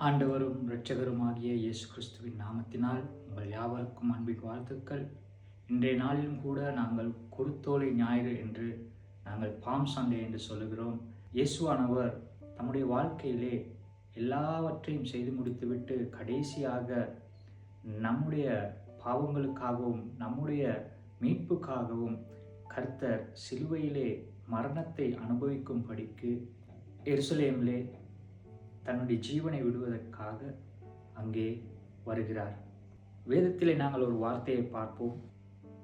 ஆண்டவரும் இரட்சகருமாகிய இயேசு கிறிஸ்துவின் நாமத்தினால் உங்கள் யாவருக்கும் அன்பின் வாழ்த்துக்கள். இன்றைய நாளிலும் கூட நாங்கள் குருத்தோலை ஞாயிறு என்று நாங்கள் பாம் சண்டே என்று சொல்லுகிறோம். இயேசுவானவர் தம்முடைய வாழ்க்கையிலே எல்லாவற்றையும் செய்து முடித்துவிட்டு கடைசியாக நம்முடைய பாவங்களுக்காகவும் நம்முடைய மீட்புக்காகவும் கர்த்தர் சிலுவையிலே மரணத்தை அனுபவிக்கும்படிக்கு எருசலேமிலே தன்னுடைய ஜீவனை விடுவதற்காக அங்கே வருகிறார். வேதத்திலே நாங்கள் ஒரு வார்த்தையை பார்ப்போம்.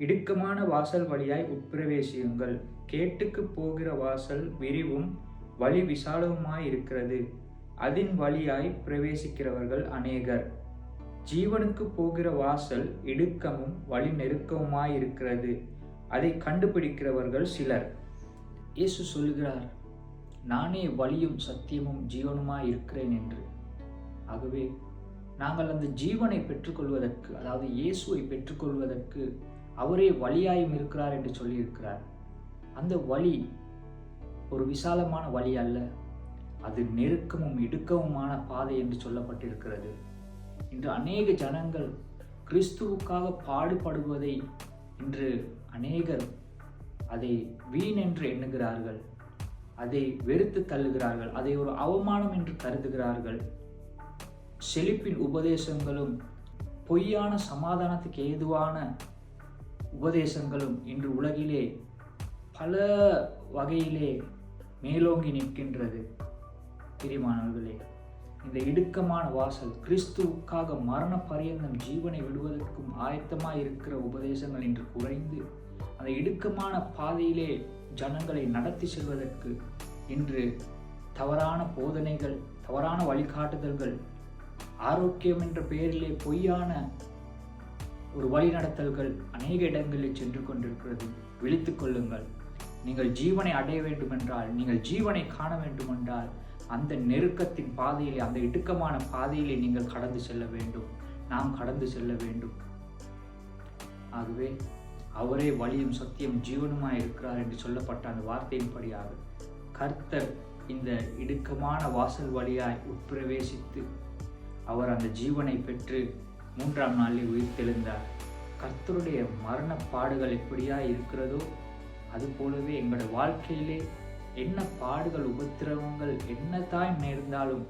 இடுக்கமான வாசல் வழியாய் உட்பிரவேசியுங்கள், கேட்டுக்கு போகிற வாசல் விரிவும் வழி விசாலவுமாய் இருக்கிறது, அதன் வழியாய் பிரவேசிக்கிறவர்கள் அநேகர். ஜீவனுக்கு போகிற வாசல் இடுக்கமும் வழி நெருக்கமுமாய் இருக்கிறது, அதை கண்டுபிடிக்கிறவர்கள் சிலர். இயேசு சொல்லுகிறார், நானே வழியும் சத்தியமும் ஜீவனுமாய் இருக்கிறேன் என்று. ஆகவே நாங்கள் அந்த ஜீவனை பெற்றுக்கொள்வதற்கு, அதாவது இயேசுவை பெற்றுக்கொள்வதற்கு அவரே வழியாயும் இருக்கிறார் என்று சொல்லியிருக்கிறார். அந்த வழி ஒரு விசாலமான வழி அல்ல, அது நெருக்கமும் இடுக்கமுமான பாதை என்று சொல்லப்பட்டிருக்கிறது. இன்று அநேக ஜனங்கள் கிறிஸ்துவுக்காக பாடுபடுவதை இன்று அநேகர் அதை வீண் என்று எண்ணுகிறார்கள், அதை வெறுத்து தள்ளுகிறார்கள், அதை ஒரு அவமானம் என்று கருதுகிறார்கள். செழிப்பின் உபதேசங்களும் பொய்யான சமாதானத்துக்கு ஏதுவான உபதேசங்களும் இன்று உலகிலே பல வகையிலே மேலோங்கி நிற்கின்றது. பிரியமானவர்களே, இந்த இடுக்கமான வாசல், கிறிஸ்துவுக்காக மரண பரியந்தம் ஜீவனை விடுவதற்கும் ஆயத்தமாய் இருக்கிற உபதேசங்கள் இன்று குறைந்து அந்த இடுக்கமான பாதையிலே ஜனங்களை நடத்தி செல்வதற்கு இன்று தவறான போதனைகள், தவறான வழிகாட்டுதல்கள், ஆரோக்கியம் என்ற பெயரிலே பொய்யான ஒரு வழிநடத்தல்கள் அநேக இடங்களில் சென்று கொண்டிருக்கிறது. விழித்துக் கொள்ளுங்கள். நீங்கள் ஜீவனை அடைய வேண்டுமென்றால், நீங்கள் ஜீவனை காண வேண்டுமென்றால் அந்த நெருக்கத்தின் பாதையிலே, அந்த இடுக்கமான பாதையிலே நீங்கள் கடந்து செல்ல வேண்டும், நாம் கடந்து செல்ல வேண்டும். ஆகவே அவரே வழியும் சத்தியம் ஜீவனுமாய் இருக்கிறார் என்று சொல்லப்பட்ட அந்த வார்த்தையின்படியாக கர்த்தர் இந்த இடுக்கமான வாசல் வழியாய் உட்பிரவேசித்து அவர் அந்த ஜீவனை பெற்று 3ஆம் நாளில் உயிர்த்தெழுந்தார். கர்த்தருடைய மரண பாடுகள் எப்படியா இருக்கிறதோ அது போலவே எங்களுடைய வாழ்க்கையிலே என்ன பாடுகள், உபத்திரவங்கள் என்னதான் நேர்ந்தாலும்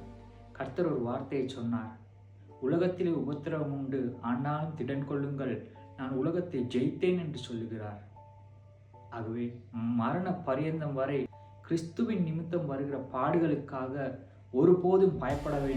கர்த்தர் ஒரு வார்த்தையை சொன்னார். உலகத்திலே உபத்திரவம் உண்டு, ஆனாலும் திடன் கொள்ளுங்கள், நான் உலகத்தை ஜெயித்தேன் என்று சொல்லுகிறார். ஆகவே மரண பரியந்தம் வரை கிறிஸ்துவின் நிமித்தம் வருகிற பாடுகளுக்காக ஒருபோதும் பயப்பட வேண்டும்.